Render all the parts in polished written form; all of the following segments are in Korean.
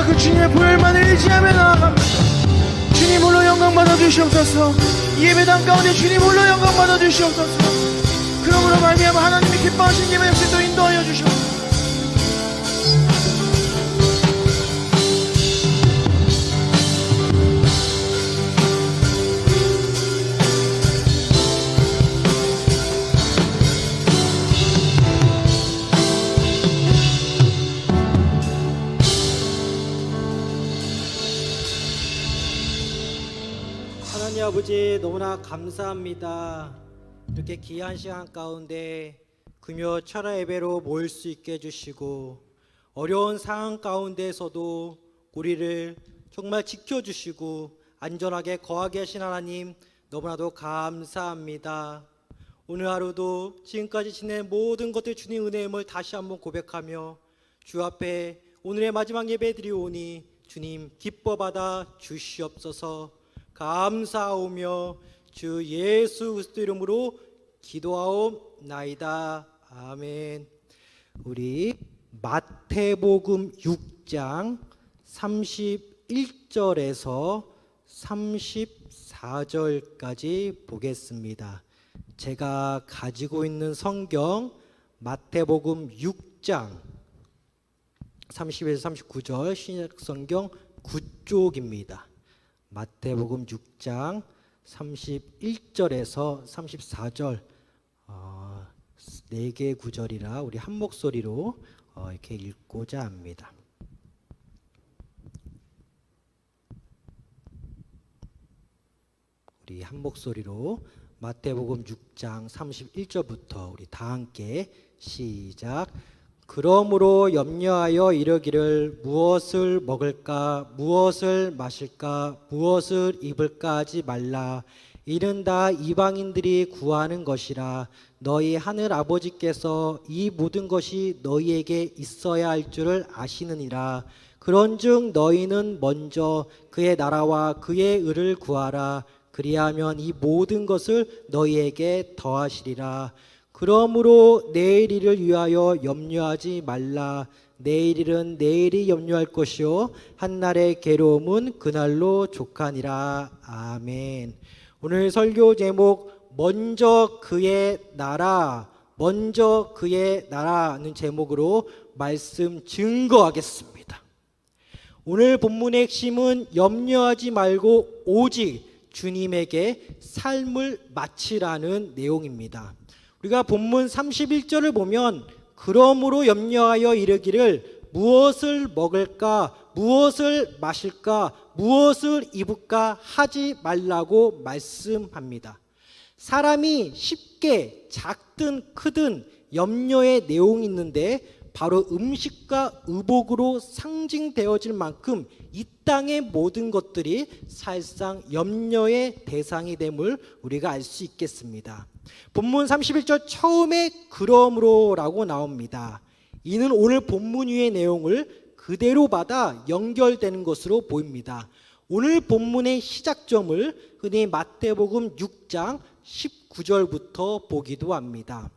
그 주님의 보혈만을 의지하며 나아갑니다. 주님 홀로 영광 받아 주시옵소서. 예배당 가운데 주님 홀로 영광 받아 주시옵소서. 그러므로 말미암아 하나님이 기뻐하신 예배 역시 또 인도하여 주시옵소서. 하나님 아버지 너무나 감사합니다. 이렇게 귀한 시간 가운데 금요 철야 예배로 모일 수 있게 해주시고 어려운 상황 가운데에서도 우리를 정말 지켜주시고 안전하게 거하게 하신 하나님 너무나도 감사합니다. 오늘 하루도 지금까지 지낸 모든 것들 주님 은혜임을 다시 한번 고백하며 주 앞에 오늘의 마지막 예배 드리오니 주님 기뻐 받아 주시옵소서. 감사하오며 주 예수 그리스도 이름으로 기도하옵나이다. 아멘. 우리 마태복음 6장 31절에서 34절까지 보겠습니다. 제가 가지고 있는 성경 마태복음 6장 31에서 39절 신약성경 9쪽입니다. 마태복음 6장 31절에서 34절 4개의 구절이라 우리 한 목소리로 이렇게 읽고자 합니다. 우리 한 목소리로 마태복음 6장 31절부터 우리 다 함께 시작. 그러므로 염려하여 이르기를 무엇을 먹을까 무엇을 마실까 무엇을 입을까 하지 말라. 이는 다 이방인들이 구하는 것이라. 너희 하늘 아버지께서 이 모든 것이 너희에게 있어야 할 줄을 아시느니라. 그런즉 너희는 먼저 그의 나라와 그의 의를 구하라. 그리하면 이 모든 것을 너희에게 더하시리라. 그러므로 내일 일을 위하여 염려하지 말라. 내일 일은 내일이 염려할 것이요 한날의 괴로움은 그날로 족하니라. 아멘. 오늘 설교 제목 먼저 그의 나라, 먼저 그의 나라는 제목으로 말씀 증거하겠습니다. 오늘 본문의 핵심은 염려하지 말고 오직 주님에게 삶을 바치라는 내용입니다. 우리가 본문 31절을 보면 그러므로 염려하여 이르기를 무엇을 먹을까 무엇을 마실까 무엇을 입을까 하지 말라고 말씀합니다. 사람이 쉽게 작든 크든 염려의 내용이 있는데 바로 음식과 의복으로 상징되어질 만큼 이 땅의 모든 것들이 사실상 염려의 대상이 됨을 우리가 알 수 있겠습니다. 본문 31절 처음에 그러므로라고 나옵니다. 이는 오늘 본문 위의 내용을 그대로 받아 연결되는 것으로 보입니다. 오늘 본문의 시작점을 흔히 마태복음 6장 19절부터 보기도 합니다.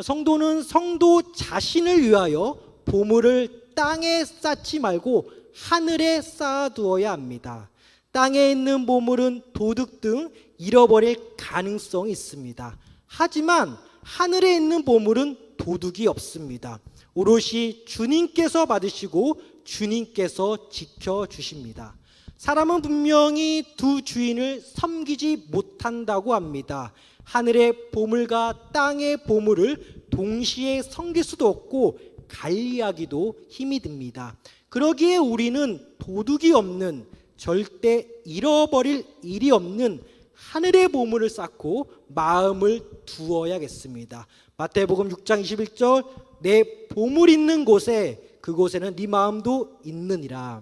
성도는 성도 자신을 위하여 보물을 땅에 쌓지 말고 하늘에 쌓아두어야 합니다. 땅에 있는 보물은 도둑 등 잃어버릴 가능성이 있습니다. 하지만 하늘에 있는 보물은 도둑이 없습니다. 오롯이 주님께서 받으시고 주님께서 지켜주십니다. 사람은 분명히 두 주인을 섬기지 못한다고 합니다. 하늘의 보물과 땅의 보물을 동시에 섬길 수도 없고 관리하기도 힘이 듭니다. 그러기에 우리는 도둑이 없는, 절대 잃어버릴 일이 없는 하늘의 보물을 쌓고 마음을 두어야겠습니다. 마태복음 6장 21절 내 보물 있는 곳에 그곳에는 네 마음도 있느니라.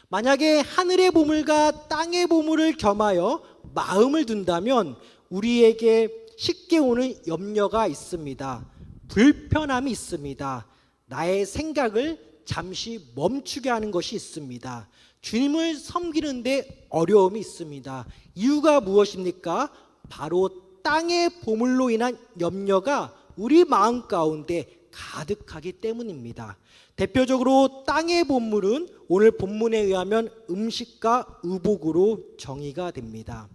만약에 하늘의 보물과 땅의 보물을 겸하여 마음을 둔다면 우리에게 쉽게 오는 염려가 있습니다. 불편함이 있습니다. 나의 생각을 잠시 멈추게 하는 것이 있습니다. 주님을 섬기는데 어려움이 있습니다. 이유가 무엇입니까? 바로 땅의 보물로 인한 염려가 우리 마음 가운데 가득하기 때문입니다. 대표적으로 땅의 본물은 오늘 본문에 의하면 음식과 의복으로 정의가 됩니다.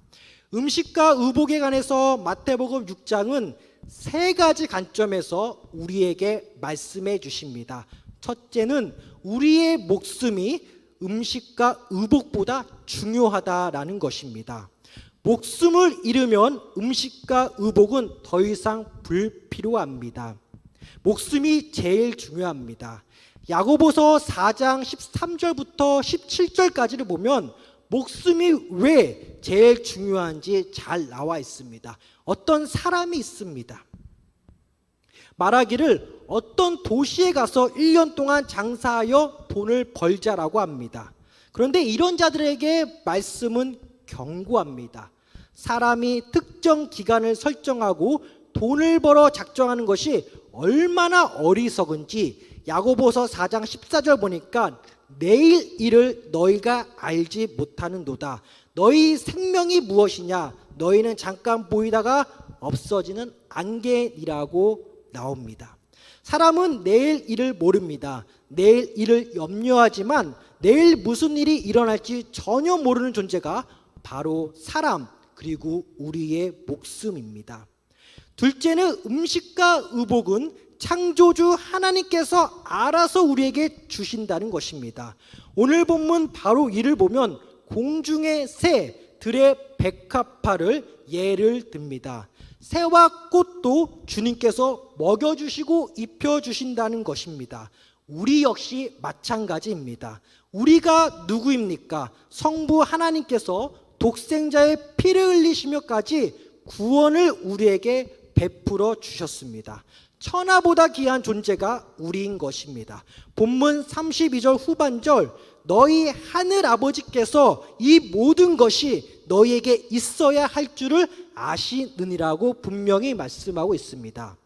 음식과 의복에 관해서 마태복음 6장은 세 가지 관점에서 우리에게 말씀해 주십니다. 첫째는 우리의 목숨이 음식과 의복보다 중요하다라는 것입니다. 목숨을 잃으면 음식과 의복은 더 이상 불필요합니다. 목숨이 제일 중요합니다. 야고보서 4장 13절부터 17절까지를 보면 목숨이 왜 제일 중요한지 잘 나와 있습니다. 어떤 사람이 있습니다. 말하기를 어떤 도시에 가서 1년 동안 장사하여 돈을 벌자라고 합니다. 그런데 이런 자들에게 말씀은 경고합니다. 사람이 특정 기간을 설정하고 돈을 벌어 작정하는 것이 얼마나 어리석은지 야고보서 4장 14절 보니까 내일 일을 너희가 알지 못하는도다. 너희 생명이 무엇이냐? 너희는 잠깐 보이다가 없어지는 안개이라고 나옵니다. 사람은 내일 일을 모릅니다. 내일 일을 염려하지만 내일 무슨 일이 일어날지 전혀 모르는 존재가 바로 사람 그리고 우리의 목숨입니다. 둘째는 음식과 의복은 창조주 하나님께서 알아서 우리에게 주신다는 것입니다. 오늘 본문 바로 이를 보면 공중의 새, 들의 백합화를 예를 듭니다. 새와 꽃도 주님께서 먹여주시고 입혀주신다는 것입니다. 우리 역시 마찬가지입니다. 우리가 누구입니까? 성부 하나님께서 독생자의 피를 흘리시며까지 구원을 우리에게 베풀어 주셨습니다. 천하보다 귀한 존재가 우리인 것입니다. 본문 32절 후반절 너희 하늘 아버지께서 이 모든 것이 너희에게 있어야 할 줄을 아시느니라고 분명히 말씀하고 있습니다.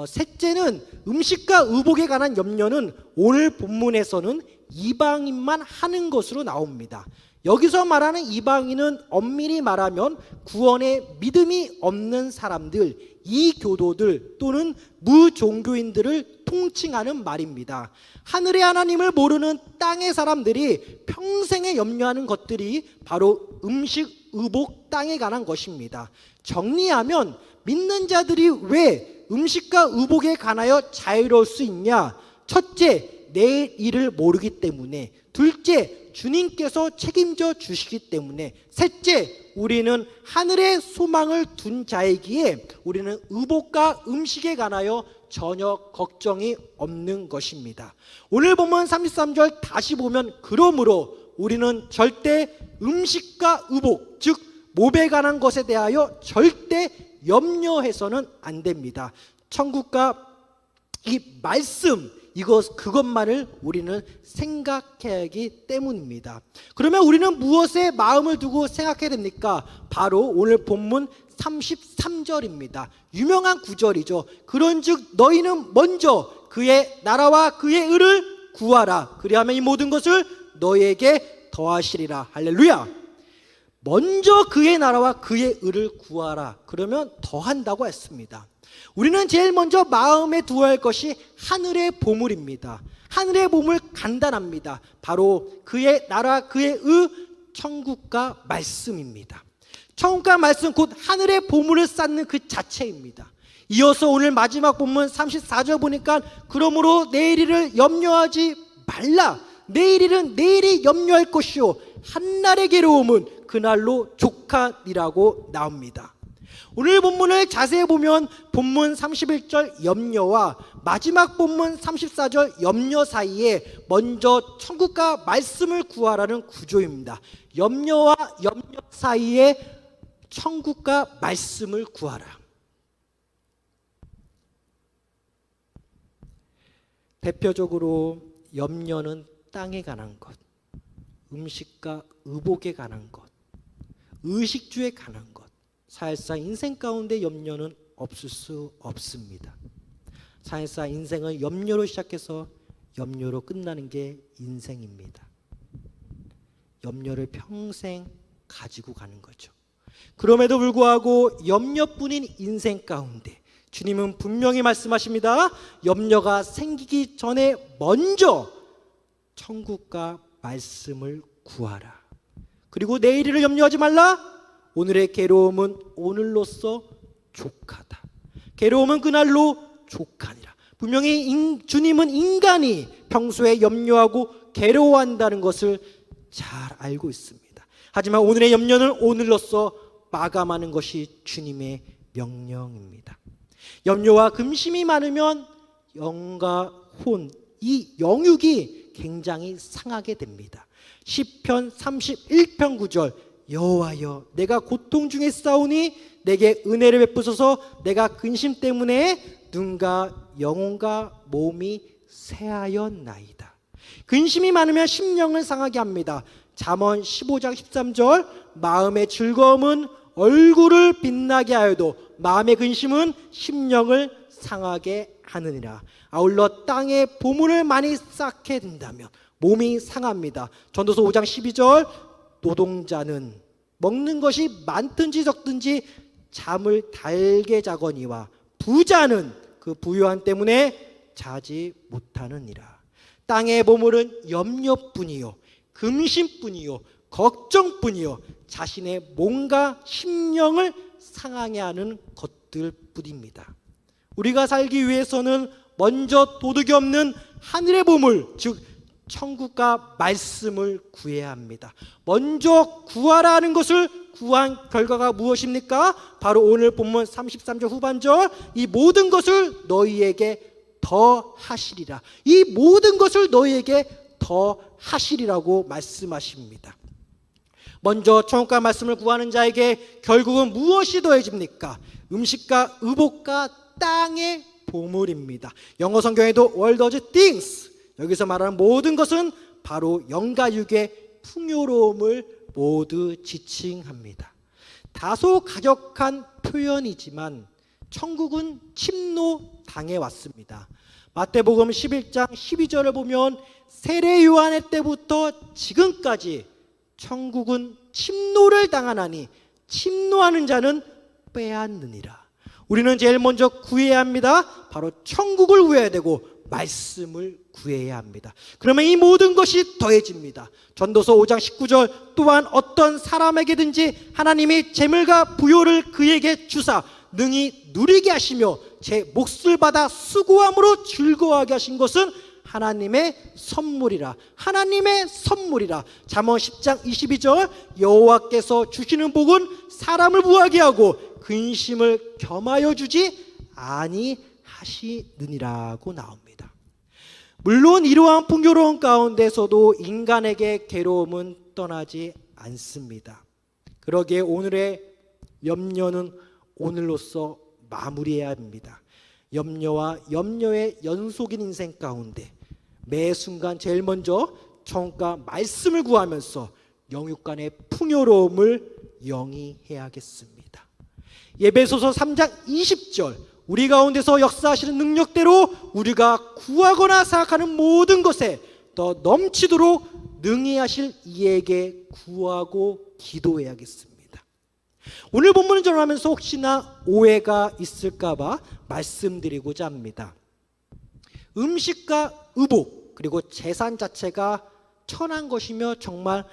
셋째는 음식과 의복에 관한 염려는 오늘 본문에서는 이방인만 하는 것으로 나옵니다. 여기서 말하는 이방인은 엄밀히 말하면 구원에 믿음이 없는 사람들, 이교도들 또는 무종교인들을 통칭하는 말입니다. 하늘의 하나님을 모르는 땅의 사람들이 평생에 염려하는 것들이 바로 음식, 의복, 땅에 관한 것입니다. 정리하면 믿는 자들이 왜 음식과 의복에 관하여 자유로울 수 있냐? 첫째, 내일 일을 모르기 때문에. 둘째, 주님께서 책임져 주시기 때문에. 셋째, 우리는 하늘의 소망을 둔 자이기에 우리는 의복과 음식에 관하여 전혀 걱정이 없는 것입니다. 오늘 보면 33절 다시 보면 그러므로 우리는 절대 음식과 의복, 즉 몸에 관한 것에 대하여 절대 염려해서는 안 됩니다. 천국과 이 말씀 그것만을 우리는 생각해야 하기 때문입니다. 그러면 우리는 무엇에 마음을 두고 생각해야 됩니까? 바로 오늘 본문 33절입니다. 유명한 구절이죠. 그런즉 너희는 먼저 그의 나라와 그의 의를 구하라. 그리하면 이 모든 것을 너희에게 더하시리라. 할렐루야. 먼저 그의 나라와 그의 의를 구하라. 그러면 더한다고 했습니다. 우리는 제일 먼저 마음에 두어야 할 것이 하늘의 보물입니다. 하늘의 보물 간단합니다. 바로 그의 나라 그의 의 천국과 말씀입니다. 천국과 말씀 곧 하늘의 보물을 쌓는 그 자체입니다. 이어서 오늘 마지막 본문 34절 보니까 그러므로 내일 일을 염려하지 말라. 내일 일은 내일이 염려할 것이요 한날의 괴로움은 그날로 족하니라고 나옵니다. 오늘 본문을 자세히 보면 본문 31절 염려와 마지막 본문 34절 염려 사이에 먼저 천국과 말씀을 구하라는 구조입니다. 염려와 염려 사이에 천국과 말씀을 구하라. 대표적으로 염려는 땅에 관한 것, 음식과 의복에 관한 것, 의식주에 관한 것. 사실상 인생 가운데 염려는 없을 수 없습니다. 사실상 인생은 염려로 시작해서 염려로 끝나는 게 인생입니다. 염려를 평생 가지고 가는 거죠. 그럼에도 불구하고 염려뿐인 인생 가운데 주님은 분명히 말씀하십니다. 염려가 생기기 전에 먼저 천국과 말씀을 구하라. 그리고 내일을 염려하지 말라. 오늘의 괴로움은 오늘로써 족하다. 괴로움은 그날로 족하니라. 분명히 주님은 인간이 평소에 염려하고 괴로워한다는 것을 잘 알고 있습니다. 하지만 오늘의 염려는 오늘로써 마감하는 것이 주님의 명령입니다. 염려와 근심이 많으면 영과 혼, 이 영육이 굉장히 상하게 됩니다. 시편 31편 9절, 여호와여 내가 고통 중에 싸우니 내게 은혜를 베푸소서. 내가 근심 때문에 눈과 영혼과 몸이 쇠하였나이다. 근심이 많으면 심령을 상하게 합니다. 잠언 15장 13절, 마음의 즐거움은 얼굴을 빛나게 하여도 마음의 근심은 심령을 상하게 하느니라. 아울러 땅에 보물을 많이 쌓게 된다면 몸이 상합니다. 전도서 5장 12절, 노동자는 먹는 것이 많든지 적든지 잠을 달게 자거니와 부자는 그 부유함 때문에 자지 못하느니라. 땅의 보물은 염려뿐이요 근심뿐이요 걱정뿐이요 자신의 몸과 심령을 상하게 하는 것들 뿐입니다. 우리가 살기 위해서는 먼저 도둑이 없는 하늘의 보물, 즉 천국과 말씀을 구해야 합니다. 먼저 구하라 하는 것을 구한 결과가 무엇입니까? 바로 오늘 본문 33절 후반절, 이 모든 것을 너희에게 더 하시리라. 이 모든 것을 너희에게 더 하시리라고 말씀하십니다. 먼저 천국과 말씀을 구하는 자에게 결국은 무엇이 더해집니까? 음식과 의복과 땅의 보물입니다. 영어 성경에도 world of things, 여기서 말하는 모든 것은 바로 영과 육의 풍요로움을 모두 지칭합니다. 다소 가격한 표현이지만 천국은 침노당해 왔습니다. 마태복음 11장 12절을 보면 세례 요한의 때부터 지금까지 천국은 침노를 당하나니 침노하는 자는 빼앗느니라. 우리는 제일 먼저 구해야 합니다. 바로 천국을 구해야 되고 말씀을 구해야 합니다. 그러면 이 모든 것이 더해집니다. 전도서 5장 19절, 또한 어떤 사람에게든지 하나님이 재물과 부요를 그에게 주사 능히 누리게 하시며 제 몫을 받아 수고함으로 즐거워하게 하신 것은 하나님의 선물이라. 하나님의 선물이라. 잠언 10장 22절, 여호와께서 주시는 복은 사람을 부하게 하고 근심을 겸하여 주지 아니하시느니라고 나옵니다. 물론 이러한 풍요로운 가운데서도 인간에게 괴로움은 떠나지 않습니다. 그러기에 오늘의 염려는 오늘로써 마무리해야 합니다. 염려와 염려의 연속인 인생 가운데 매 순간 제일 먼저 천국과 말씀을 구하면서 영육간의 풍요로움을 영위해야겠습니다. 에베소서 3장 20절, 우리 가운데서 역사하시는 능력대로 우리가 구하거나 생각하는 모든 것에 더 넘치도록 능히 하실 이에게 구하고 기도해야겠습니다. 오늘 본문을 전하면서 혹시나 오해가 있을까봐 말씀드리고자 합니다. 음식과 의복 그리고 재산 자체가 천한 것이며 정말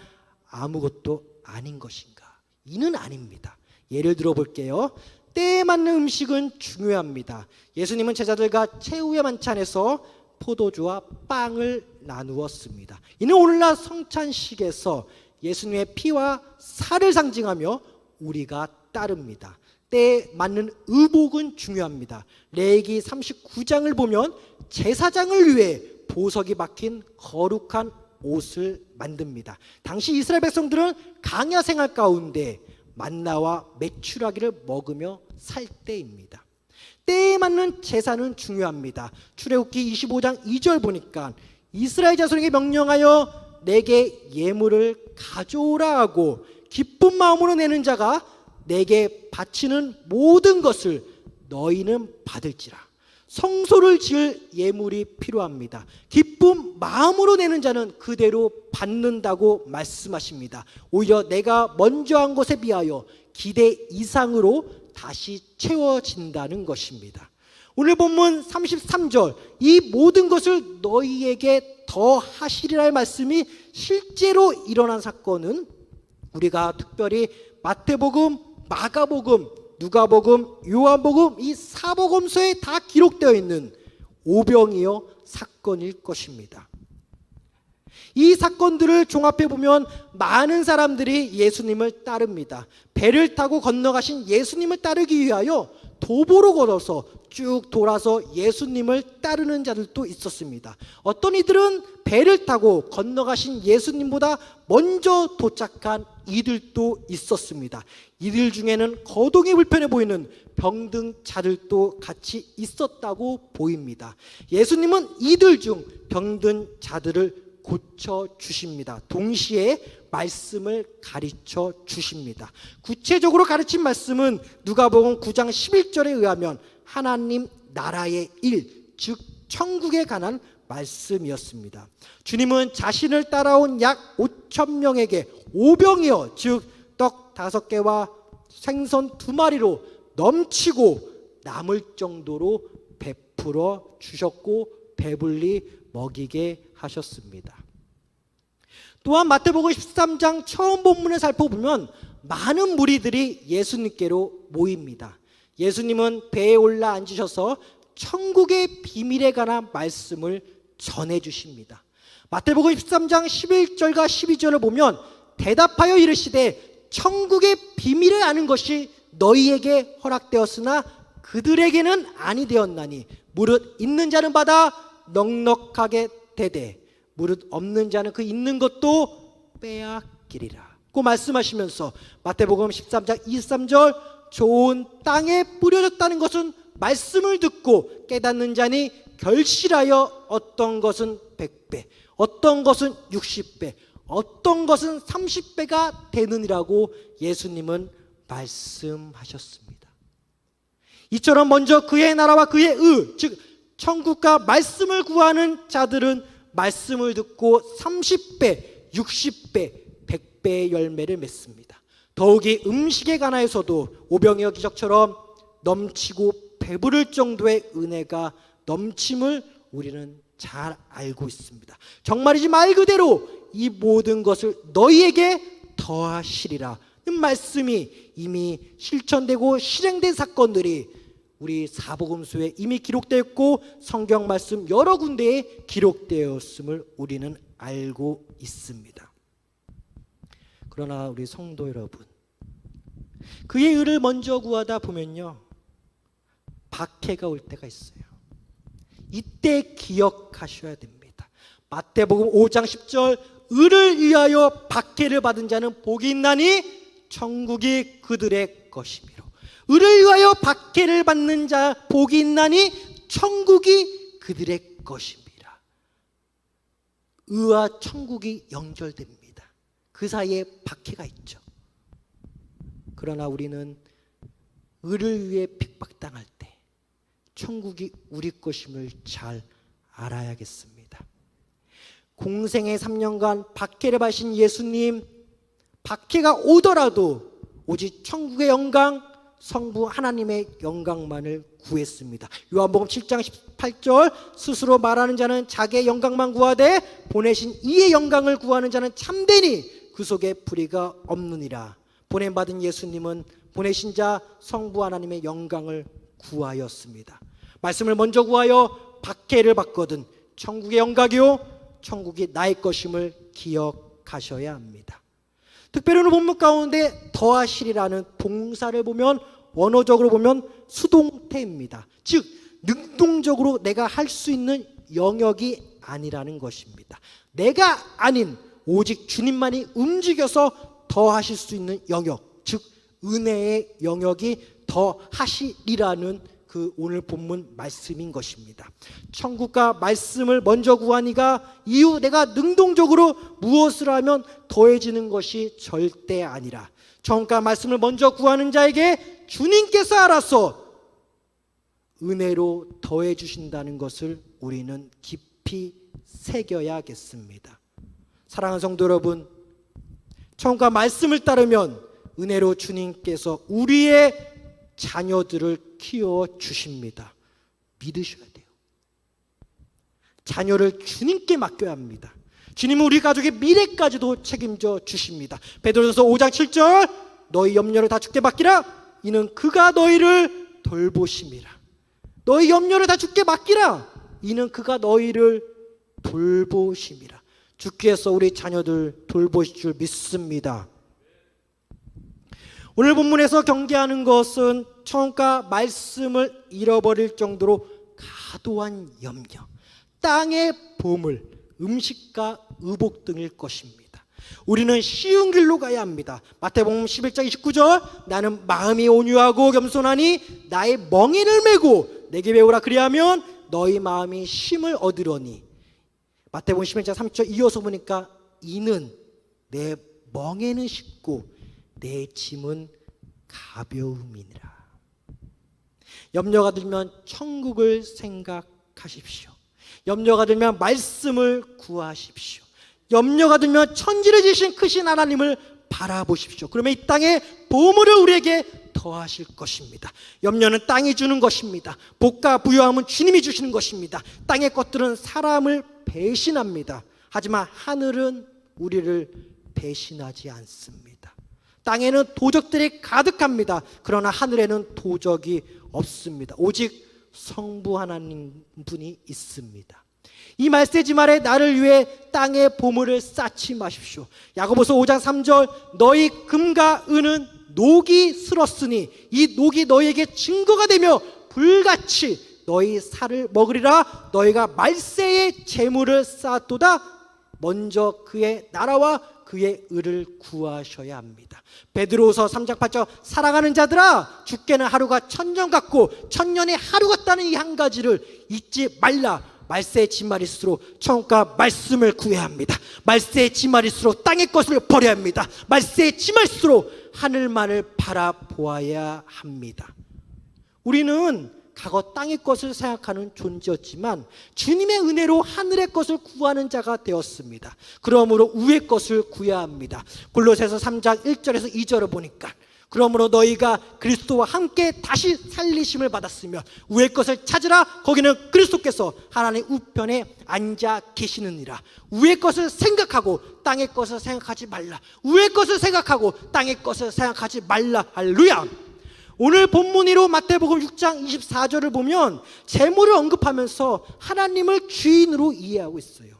아무것도 아닌 것인가? 이는 아닙니다. 예를 들어 볼게요. 때에 맞는 음식은 중요합니다. 예수님은 제자들과 최후의 만찬에서 포도주와 빵을 나누었습니다. 이는 오늘날 성찬식에서 예수님의 피와 살을 상징하며 우리가 따릅니다. 때에 맞는 의복은 중요합니다. 레위기 39장을 보면 제사장을 위해 보석이 박힌 거룩한 옷을 만듭니다. 당시 이스라엘 백성들은 강야 생활 가운데 만나와 메추라기를 먹으며 살 때입니다. 때에 맞는 제사는 중요합니다. 출애굽기 25장 2절 보니까 이스라엘 자손에게 명령하여 내게 예물을 가져오라 하고 기쁜 마음으로 내는 자가 내게 바치는 모든 것을 너희는 받을지라. 성소를 지을 예물이 필요합니다. 기쁜 마음으로 내는 자는 그대로 받는다고 말씀하십니다. 오히려 내가 먼저 한 것에 비하여 기대 이상으로 다시 채워진다는 것입니다. 오늘 본문 33절, 이 모든 것을 너희에게 더 하시리라의 말씀이 실제로 일어난 사건은 우리가 특별히 마태복음, 마가복음, 누가복음, 요한복음 이 사복음서에 다 기록되어 있는 오병이어 사건일 것입니다. 이 사건들을 종합해 보면 많은 사람들이 예수님을 따릅니다. 배를 타고 건너가신 예수님을 따르기 위하여 도보로 걸어서 쭉 돌아서 예수님을 따르는 자들도 있었습니다. 어떤 이들은 배를 타고 건너가신 예수님보다 먼저 도착한 이들도 있었습니다. 이들 중에는 거동이 불편해 보이는 병든 자들도 같이 있었다고 보입니다. 예수님은 이들 중 병든 자들을 고쳐 주십니다. 동시에 말씀을 가르쳐 주십니다. 구체적으로 가르친 말씀은 누가복음 9장 11절에 의하면 하나님 나라의 일, 즉 천국에 관한 말씀이었습니다. 주님은 자신을 따라온 약 5천 명에게 오병이어, 즉 떡 5개와 생선 2마리로 넘치고 남을 정도로 베풀어 주셨고 배불리 먹이게 하셨습니다. 또한 마태복음 13장 처음 본문을 살펴보면 많은 무리들이 예수님께로 모입니다. 예수님은 배에 올라 앉으셔서 천국의 비밀에 관한 말씀을 전해 주십니다. 마태복음 13장 11절과 12절을 보면 대답하여 이르시되 천국의 비밀을 아는 것이 너희에게 허락되었으나 그들에게는 아니 되었나니 무릇 있는 자는 받아 넉넉하게 되되 무릇 없는 자는 그 있는 것도 빼앗기리라 고 말씀하시면서 마태복음 13장 23절 좋은 땅에 뿌려졌다는 것은 말씀을 듣고 깨닫는 자니 결실하여 어떤 것은 100배, 어떤 것은 60배, 어떤 것은 30배가 되느니라고 예수님은 말씀하셨습니다. 이처럼 먼저 그의 나라와 그의 의, 즉 천국과 말씀을 구하는 자들은 말씀을 듣고 30배, 60배, 100배의 열매를 맺습니다. 더욱이 음식에 관하여서도 오병이어 기적처럼 넘치고 배부를 정도의 은혜가 넘침을 우리는 잘 알고 있습니다. 정말이지 말 그대로 이 모든 것을 너희에게 더하시리라 는 말씀이 이미 실천되고 실행된 사건들이 우리 사복음서에 이미 기록되어 있고 성경 말씀 여러 군데에 기록되었음을 우리는 알고 있습니다. 그러나 우리 성도 여러분, 그의 의를 먼저 구하다 보면요 박해가 올 때가 있어요. 이때 기억하셔야 됩니다. 마태복음 5장 10절 의를 위하여 박해를 받은 자는 복이 있나니 천국이 그들의 것이미로. 의를 위하여 박해를 받는 자 복이 있나니 천국이 그들의 것입니다. 의와 천국이 연결됩니다. 그 사이에 박해가 있죠. 그러나 우리는 의를 위해 핍박당할 때 천국이 우리 것임을 잘 알아야겠습니다. 공생의 3년간 박해를 받으신 예수님, 박해가 오더라도 오직 천국의 영광, 성부 하나님의 영광만을 구했습니다. 요한복음 7장 18절 스스로 말하는 자는 자기의 영광만 구하되 보내신 이의 영광을 구하는 자는 참되니 그 속에 불의가 없느니라. 보냄받은 예수님은 보내신 자 성부 하나님의 영광을 구하였습니다. 말씀을 먼저 구하여 박해를 받거든 천국의 영광이요 천국이 나의 것임을 기억하셔야 합니다. 특별히 오늘 본문 가운데 더하시리라는 동사를 보면 원어적으로 보면 수동태입니다. 즉 능동적으로 내가 할 수 있는 영역이 아니라는 것입니다. 내가 아닌 오직 주님만이 움직여서 더하실 수 있는 영역, 즉 은혜의 영역이 더하시리라는 그 오늘 본문 말씀인 것입니다. 천국과 말씀을 먼저 구하니가 이후 내가 능동적으로 무엇을 하면 더해지는 것이 절대 아니라 천국과 말씀을 먼저 구하는 자에게 주님께서 알아서 은혜로 더해 주신다는 것을 우리는 깊이 새겨야겠습니다. 사랑하는 성도 여러분, 천국과 말씀을 따르면 은혜로 주님께서 우리의 자녀들을 키워 주십니다. 믿으셔야 돼요. 자녀를 주님께 맡겨야 합니다. 주님은 우리 가족의 미래까지도 책임져 주십니다. 베드로전서 5장 7절 너희 염려를 다 주께 맡기라. 이는 그가 너희를 돌보심이라. 너희 염려를 다 주께 맡기라. 이는 그가 너희를 돌보심이라. 주께서 우리 자녀들 돌보실 줄 믿습니다. 오늘 본문에서 경계하는 것은 처음과 말씀을 잃어버릴 정도로 과도한 염려, 땅의 보물, 음식과 의복 등일 것입니다. 우리는 쉬운 길로 가야 합니다. 마태복음 11장 29절 나는 마음이 온유하고 겸손하니 나의 멍에를 메고 내게 배우라. 그리하면 너희 마음이 쉼을 얻으려니. 마태복음 11장 30절 이어서 보니까 이는 내 멍에는 쉽고 내 짐은 가벼움이니라. 염려가 들면 천국을 생각하십시오. 염려가 들면 말씀을 구하십시오. 염려가 들면 천지를 지으신 크신 하나님을 바라보십시오. 그러면 이 땅에 보물을 우리에게 더하실 것입니다. 염려는 땅이 주는 것입니다. 복과 부유함은 주님이 주시는 것입니다. 땅의 것들은 사람을 배신합니다. 하지만 하늘은 우리를 배신하지 않습니다. 땅에는 도적들이 가득합니다. 그러나 하늘에는 도적이 없습니다. 오직 성부 하나님 분이 있습니다. 이 말세지 말에 나를 위해 땅의 보물을 쌓지 마십시오. 야고보서 5장 3절 너희 금과 은은 녹이 슬었으니 이 녹이 너희에게 증거가 되며 불같이 너희 살을 먹으리라. 너희가 말세의 재물을 쌓았도다. 먼저 그의 나라와 그의 의를 구하셔야 합니다. 베드로서 3장 8절 사랑하는 자들아 주께는 하루가 천년 같고 천년이 하루 같다는 이 한 가지를 잊지 말라. 말세의 지말일수록 천국과 말씀을 구해야 합니다. 말세의 지말일수록 땅의 것을 버려야 합니다. 말세의 지말일수록 하늘만을 바라보아야 합니다. 우리는 과거 땅의 것을 생각하는 존재였지만 주님의 은혜로 하늘의 것을 구하는 자가 되었습니다. 그러므로 위의 것을 구해야 합니다. 골로새서 3장 1절에서 2절을 보니까 그러므로 너희가 그리스도와 함께 다시 살리심을 받았으며 위의 것을 찾으라. 거기는 그리스도께서 하나님 우편에 앉아 계시느니라. 위의 것을 생각하고 땅의 것을 생각하지 말라. 위의 것을 생각하고 땅의 것을 생각하지 말라. 할렐루야. 오늘 본문으로 마태복음 6장 24절을 보면 재물을 언급하면서 하나님을 주인으로 이해하고 있어요.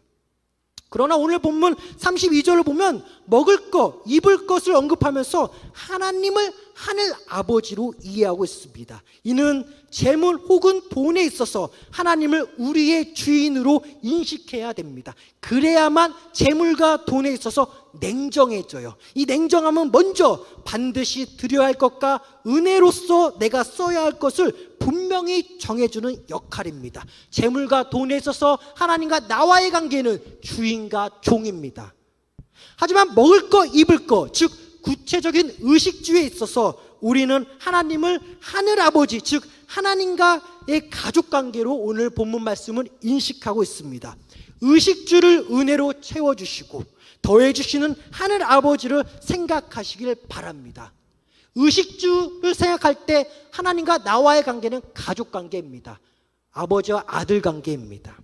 그러나 오늘 본문 32절을 보면 먹을 것, 입을 것을 언급하면서 하나님을 하늘 아버지로 이해하고 있습니다. 이는 재물 혹은 돈에 있어서 하나님을 우리의 주인으로 인식해야 됩니다. 그래야만 재물과 돈에 있어서 냉정해져요. 이 냉정함은 먼저 반드시 드려야 할 것과 은혜로서 내가 써야 할 것을 분명히 정해주는 역할입니다. 재물과 돈에 있어서 하나님과 나와의 관계는 주인과 종입니다. 하지만 먹을 것, 입을 것, 즉 구체적인 의식주에 있어서 우리는 하나님을 하늘 아버지, 즉 하나님과의 가족관계로 오늘 본문 말씀을 인식하고 있습니다. 의식주를 은혜로 채워주시고 더해주시는 하늘 아버지를 생각하시길 바랍니다. 의식주를 생각할 때 하나님과 나와의 관계는 가족관계입니다. 아버지와 아들 관계입니다.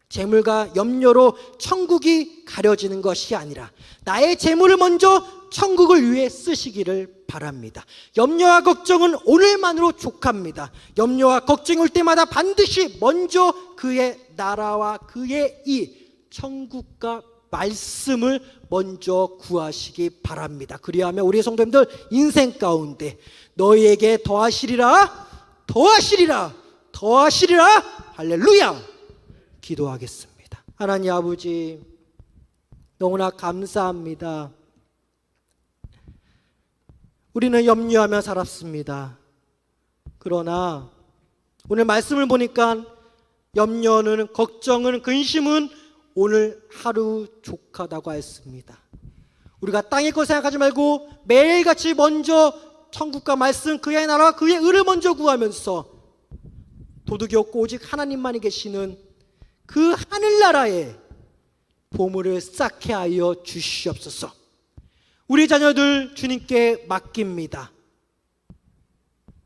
재물과 염려로 천국이 가려지는 것이 아니라 나의 재물을 먼저 천국을 위해 쓰시기를 바랍니다. 염려와 걱정은 오늘만으로 족합니다. 염려와 걱정이 올 때마다 반드시 먼저 그의 나라와 그의 이 천국과 말씀을 먼저 구하시기 바랍니다. 그리하면 우리 성도님들 인생 가운데 너희에게 더하시리라, 더하시리라, 더하시리라. 할렐루야. 기도하겠습니다. 하나님 아버지, 너무나 감사합니다. 우리는 염려하며 살았습니다. 그러나 오늘 말씀을 보니까 염려는, 걱정은, 근심은 오늘 하루 족하다고 했습니다. 우리가 땅의 것 생각하지 말고 매일같이 먼저 천국과 말씀, 그의 나라와 그의 의를 먼저 구하면서 도둑이 없고 오직 하나님만이 계시는 그 하늘나라에 보물을 쌓게 하여 주시옵소서. 우리 자녀들 주님께 맡깁니다.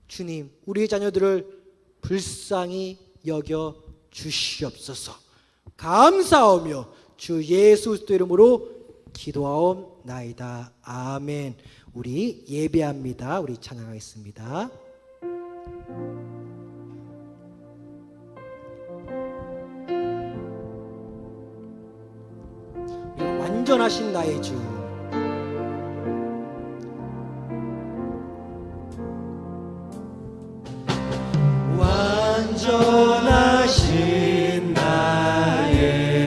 주님, 우리 자녀들을 불쌍히 여겨 주시옵소서. 감사하며 주 예수 그리스도 이름으로 기도하옵나이다. 아멘. 우리 예배합니다. 우리 찬양하겠습니다. 완전하신 나의 주, 완전